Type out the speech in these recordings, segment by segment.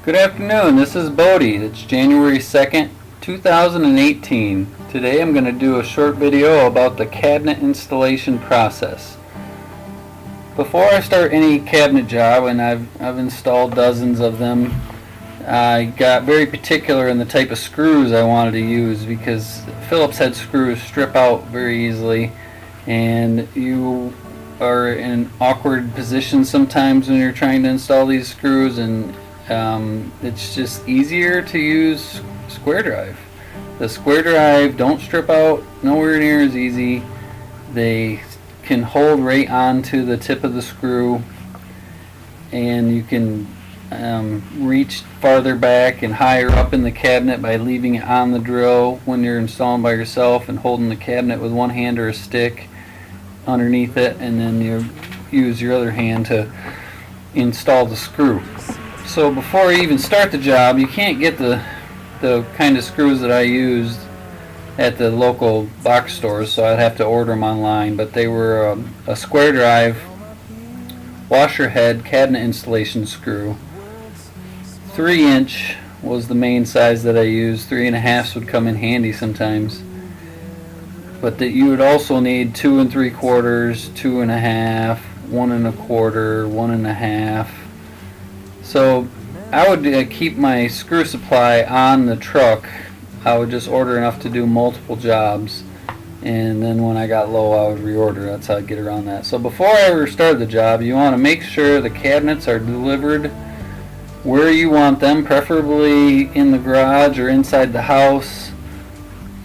Good afternoon, this is Bodie. It's January 2nd, 2018. Today I'm going to do a short video about the cabinet installation process. Before I start any cabinet job, and I've installed dozens of them, I got very particular in the type of screws I wanted to use because Phillips head screws strip out very easily, and you are in an awkward position sometimes when you're trying to install these screws, and it's just easier to use square drive. The square drive don't strip out nowhere near as easy. They can hold right onto the tip of the screw, and you can reach farther back and higher up in the cabinet by leaving it on the drill when you're installing by yourself and holding the cabinet with one hand or a stick underneath it, and then you use your other hand to install the screw. So before you even start the job, you can't get the kind of screws that I used at the local box stores, so I'd have to order them online. But they were a square drive washer head cabinet installation screw. 3-inch was the main size that I used. 3.5s would come in handy sometimes. But that you would also need 2 3/4, 2.5, 1 1/4, 1.5. So I would keep my screw supply on the truck. I would just order enough to do multiple jobs, and then when I got low I would reorder. That's how I'd get around that. So before I ever start the job, you want to make sure the cabinets are delivered where you want them, preferably in the garage or inside the house.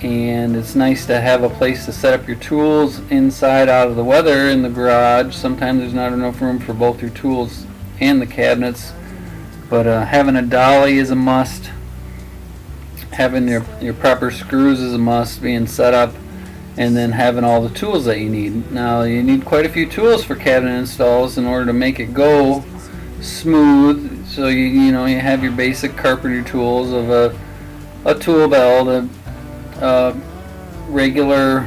And it's nice to have a place to set up your tools inside out of the weather in the garage. Sometimes there's not enough room for both your tools and the cabinets. But having a dolly is a must. Having your proper screws is a must, being set up, and then having all the tools that you need. Now you need quite a few tools for cabinet installs in order to make it go smooth. So you have your basic carpenter tools of a tool belt, a regular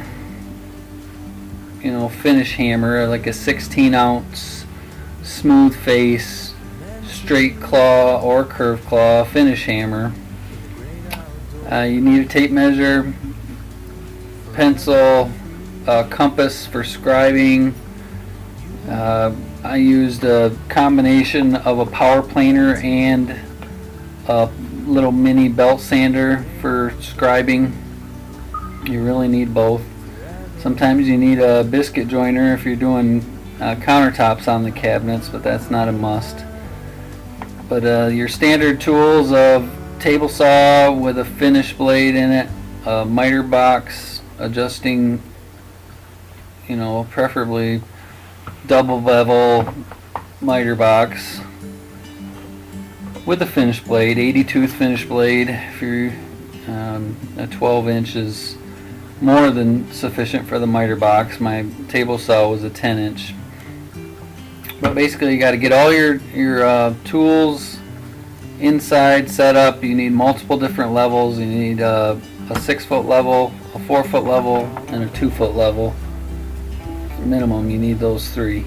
finish hammer, like a 16-ounce smooth face straight claw or curved claw finish hammer. You need a tape measure, pencil, compass for scribing. I used a combination of a power planer and a little mini belt sander for scribing. You really need both. Sometimes you need a biscuit joiner if you're doing countertops on the cabinets, but that's not a must. But your standard tools of table saw with a finish blade in it, a miter box adjusting, preferably double bevel miter box with a finish blade, 80 tooth finish blade. If you're a 12 inch is more than sufficient for the miter box. My table saw was a 10 inch. But basically you got to get all your tools inside set up. You need multiple different levels. You need a 6-foot level, a 4-foot level, and a 2-foot level. Minimum, you need those 3.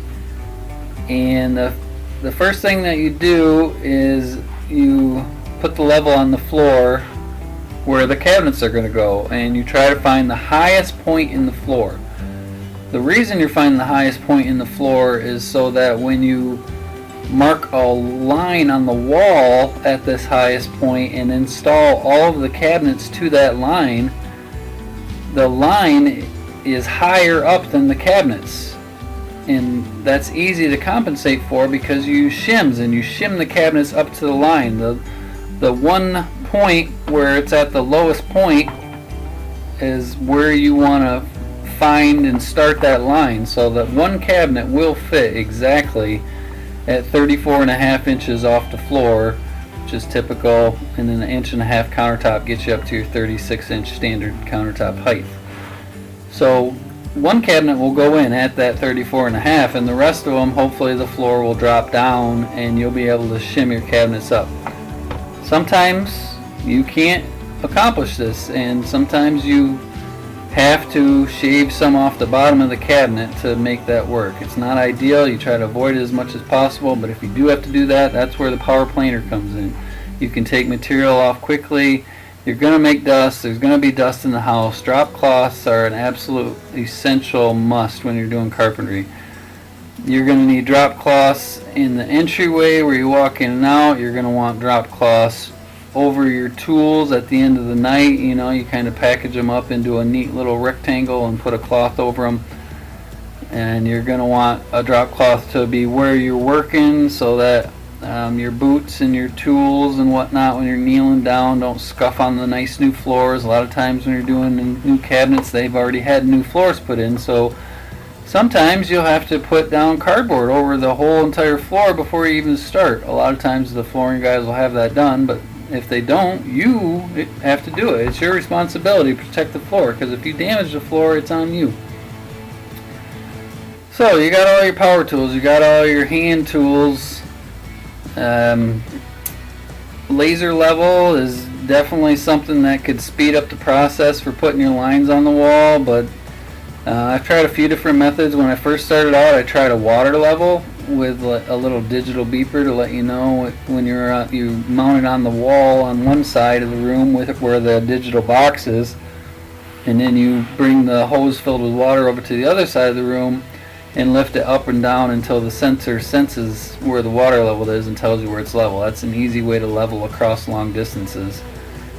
And the first thing that you do is you put the level on the floor where the cabinets are going to go, and you try to find the highest point in the floor. The reason you're finding the highest point in the floor is so that when you mark a line on the wall at this highest point and install all of the cabinets to that line, the line is higher up than the cabinets. And that's easy to compensate for because you use shims, and you shim the cabinets up to the line. The one point where it's at the lowest point is where you want to find and start that line, so that one cabinet will fit exactly at 34.5 inches off the floor, which is typical, and then 1.5 inch countertop gets you up to your 36-inch standard countertop height. So one cabinet will go in at that 34.5, and the rest of them, hopefully the floor will drop down and you'll be able to shim your cabinets up. Sometimes you can't accomplish this, and sometimes you have to shave some off the bottom of the cabinet to make that work. It's not ideal. You try to avoid it as much as possible, but if you do have to do that, that's where the power planer comes in. You can take material off quickly. You're going to make dust. There's going to be dust in the house. Drop cloths are an absolute essential must when you're doing carpentry. You're going to need drop cloths in the entryway where you walk in and out. You're going to want drop cloths over your tools at the end of the night. You know, you kind of package them up into a neat little rectangle and put a cloth over them. And you're going to want a drop cloth to be where you're working so that your boots and your tools and whatnot when you're kneeling down don't scuff on the nice new floors. A lot of times when you're doing new cabinets, they've already had new floors put in, so sometimes you'll have to put down cardboard over the whole entire floor before you even start. A lot of times the flooring guys will have that done, but if they don't, you have to do it. It's your responsibility to protect the floor, because if you damage the floor, it's on you. So you got all your power tools, you got all your hand tools. Laser level is definitely something that could speed up the process for putting your lines on the wall, but I've tried a few different methods. When I first started out, I tried a water level with a little digital beeper to let you know when you mount it on the wall on one side of the room with where the digital box is, and then you bring the hose filled with water over to the other side of the room and lift it up and down until the sensor senses where the water level is and tells you where it's level. That's an easy way to level across long distances.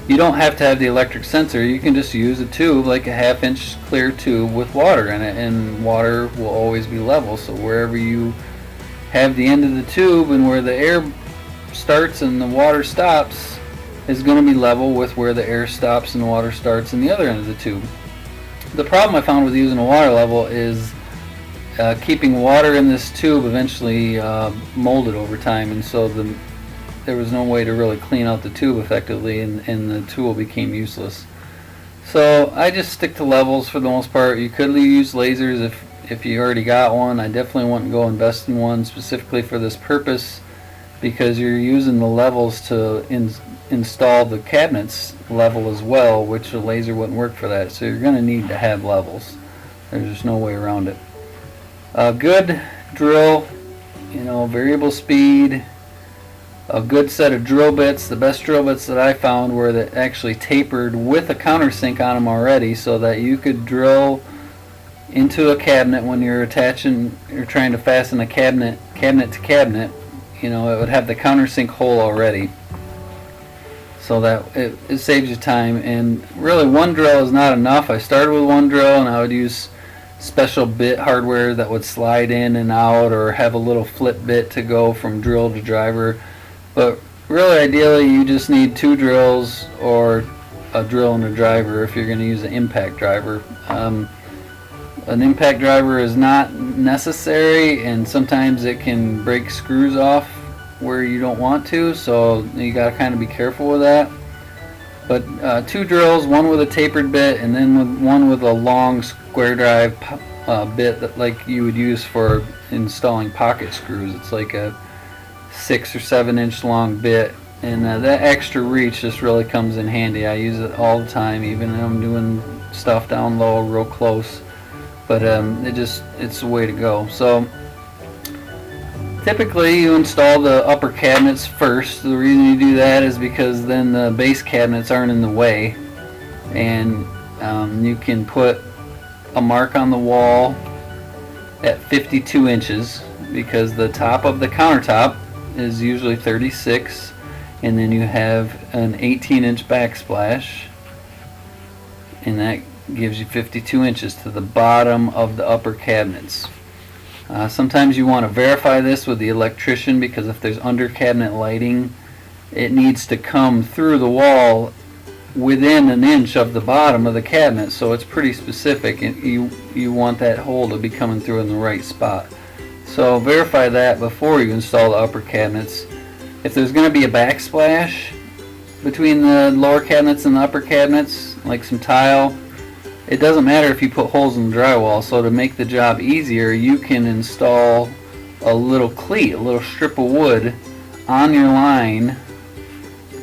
You don't have to have the electric sensor. You can just use a tube, like a 1/2 inch clear tube with water in it, and water will always be level. So wherever you have the end of the tube and where the air starts and the water stops is going to be level with where the air stops and the water starts in the other end of the tube. The problem I found with using a water level is keeping water in this tube eventually molded over time, and so there was no way to really clean out the tube effectively, and the tool became useless. So I just stick to levels for the most part. You could use lasers if you already got one. I definitely wouldn't go invest in one specifically for this purpose, because you're using the levels to install the cabinets level as well, which a laser wouldn't work for that. So you're going to need to have levels. There's just no way around it. A good drill, variable speed, a good set of drill bits. The best drill bits that I found were that actually tapered with a countersink on them already, so that you could drill into a cabinet when you're trying to fasten a cabinet to cabinet. It would have the countersink hole already, so that it saves you time. And really, one drill is not enough. I started with one drill, and I would use special bit hardware that would slide in and out, or have a little flip bit to go from drill to driver. But really, ideally, you just need 2 drills or a drill and a driver if you're going to use an impact driver. An impact driver is not necessary, and sometimes it can break screws off where you don't want to, so you got to kind of be careful with that. But 2 drills, one with a tapered bit, and then one with a long square drive bit that like you would use for installing pocket screws. It's like a 6 or 7 inch long bit, and that extra reach just really comes in handy. I use it all the time, even when I'm doing stuff down low real close, but it's the way to go. So typically you install the upper cabinets first. The reason you do that is because then the base cabinets aren't in the way, and you can put a mark on the wall at 52 inches, because the top of the countertop is usually 36, and then you have an 18-inch backsplash, and that gives you 52 inches to the bottom of the upper cabinets. Sometimes you want to verify this with the electrician, because if there's under cabinet lighting, it needs to come through the wall within an inch of the bottom of the cabinet, so it's pretty specific, and you want that hole to be coming through in the right spot. So verify that before you install the upper cabinets. If there's going to be a backsplash between the lower cabinets and the upper cabinets, like some tile, it doesn't matter if you put holes in the drywall. So to make the job easier, you can install a little cleat, a little strip of wood on your line,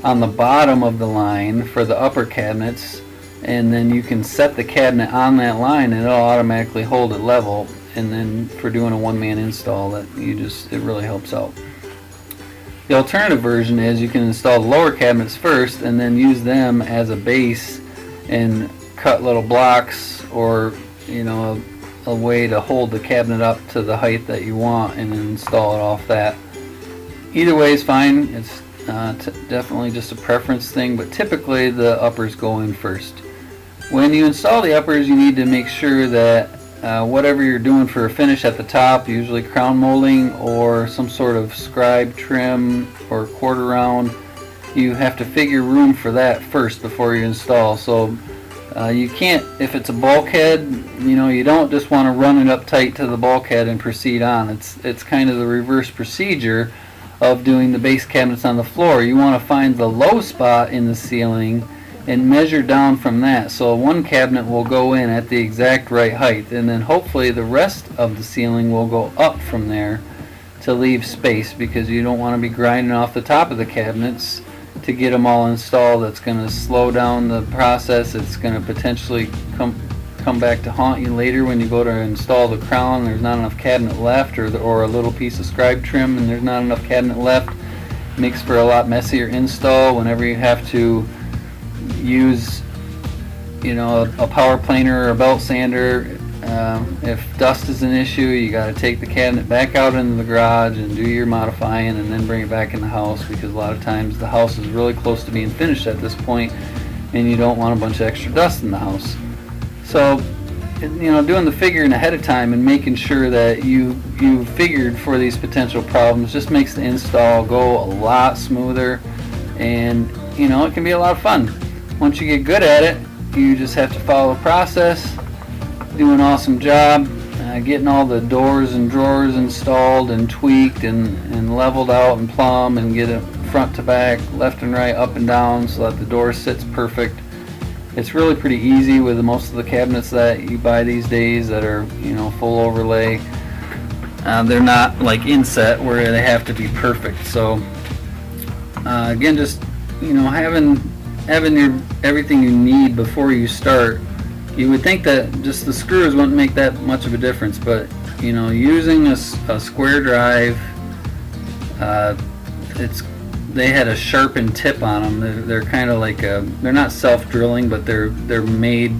on the bottom of the line for the upper cabinets, and then you can set the cabinet on that line and it'll automatically hold it level. And then for doing a one-man install, it really helps out. The alternative version is you can install the lower cabinets first and then use them as a base and cut little blocks, or a way to hold the cabinet up to the height that you want, and then install it off that. Either way is fine. It's definitely just a preference thing, but typically the uppers go in first. When you install the uppers, you need to make sure that whatever you're doing for a finish at the top, usually crown molding or some sort of scribe trim or quarter round, you have to figure room for that first before you install. So you can't, if it's a bulkhead, you don't just want to run it up tight to the bulkhead and proceed on. It's kind of the reverse procedure of doing the base cabinets on the floor. You want to find the low spot in the ceiling and measure down from that. So one cabinet will go in at the exact right height, and then hopefully the rest of the ceiling will go up from there to leave space, because you don't want to be grinding off the top of the cabinets to get them all installed. That's going to slow down the process. It's going to potentially come back to haunt you later when you go to install the crown. There's not enough cabinet left, or a little piece of scribe trim and there's not enough cabinet left. Makes for a lot messier install whenever you have to use a power planer or a belt sander. If dust is an issue, you got to take the cabinet back out into the garage and do your modifying and then bring it back in the house, because a lot of times the house is really close to being finished at this point and you don't want a bunch of extra dust in the house. So doing the figuring ahead of time and making sure that you figured for these potential problems just makes the install go a lot smoother, and it can be a lot of fun. Once you get good at it, you just have to follow the process, do an awesome job, getting all the doors and drawers installed and tweaked and leveled out and plumb, and get it front to back, left and right, up and down, so that the door sits perfect. It's really pretty easy with most of the cabinets that you buy these days that are full overlay. They're not like inset where they have to be perfect. So again, just having everything you need before you start. You would think that just the screws wouldn't make that much of a difference, but using a square drive, they had a sharpened tip on them. They're kind of like they're not self-drilling, but they're made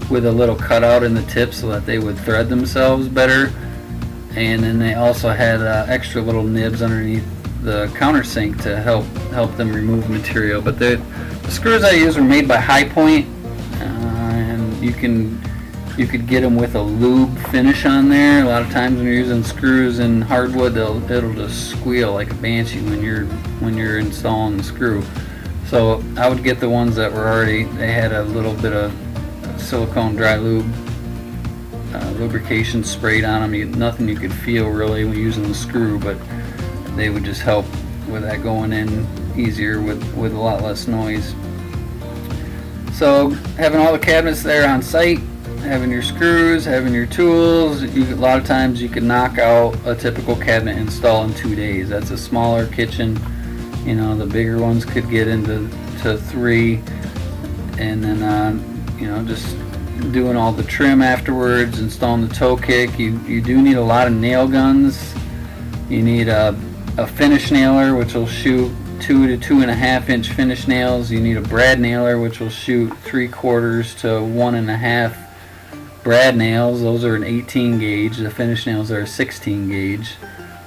with a little cutout in the tip so that they would thread themselves better. And then they also had extra little nibs underneath the countersink to help them remove material. But the screws I use are made by High Point, and you could get them with a lube finish on there. A lot of times when you're using screws in hardwood, it'll just squeal like a banshee when you're installing the screw. So I would get the ones that were they had a little bit of silicone dry lube lubrication sprayed on them. Nothing you could feel really when using the screw, but they would just help with that going in easier with a lot less noise. So having all the cabinets there on site, having your screws, having your tools, a lot of times you can knock out a typical cabinet install in 2 days. That's a smaller kitchen. The bigger ones could get into 3, and then just doing all the trim afterwards, installing the toe kick. You do need a lot of nail guns. You need a finish nailer, which will shoot 2 to 2.5 inch finish nails. You need a brad nailer, which will shoot 3/4 to 1.5 brad nails. Those are an 18 gauge. The finish nails are a 16 gauge.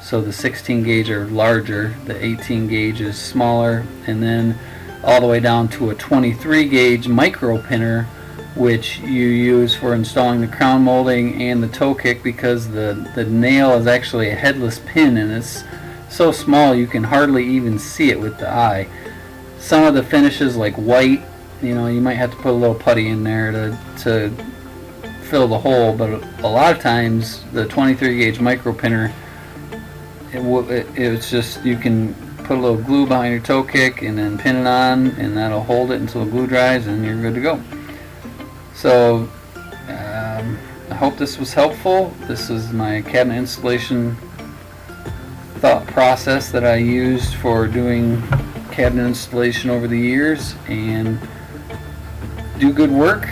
So the 16 gauge are larger, the 18 gauge is smaller, and then all the way down to a 23 gauge micro pinner, which you use for installing the crown molding and the toe kick, because the nail is actually a headless pin, and it's so small you can hardly even see it with the eye. Some of the finishes, like white, you might have to put a little putty in there to fill the hole, but a lot of times the 23 gauge micro pinner, it's just, you can put a little glue behind your toe kick and then pin it on, and that'll hold it until the glue dries and you're good to go. So I hope this was helpful. This is my cabinet installation thought process that I used for doing cabinet installation over the years, and do good work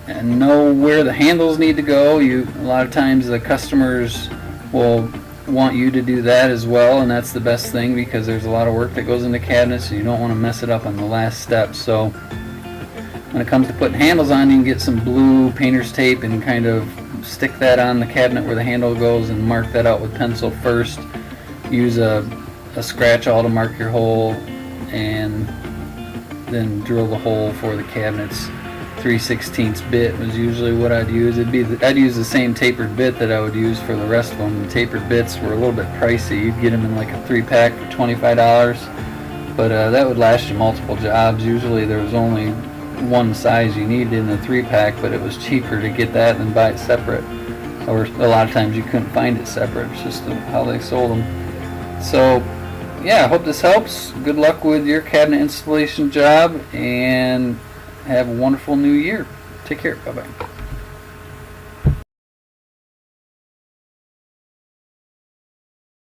and know where the handles need to go. A lot of times the customers will want you to do that as well, and that's the best thing because there's a lot of work that goes into cabinets and you don't want to mess it up on the last step. So when it comes to putting handles on, you can get some blue painter's tape and kind of stick that on the cabinet where the handle goes and mark that out with pencil first. Use a scratch awl to mark your hole, and then drill the hole for the cabinets. 3/16 bit was usually what I'd use. I'd use the same tapered bit that I would use for the rest of them. The tapered bits were a little bit pricey. You'd get them in like a 3-pack for $25, but that would last you multiple jobs. Usually there was only one size you needed in the 3-pack, but it was cheaper to get that than buy it separate. Or a lot of times you couldn't find it separate. It's just how they sold them. So yeah, I hope this helps. Good luck with your cabinet installation job, and have a wonderful new year. Take care. Bye-bye.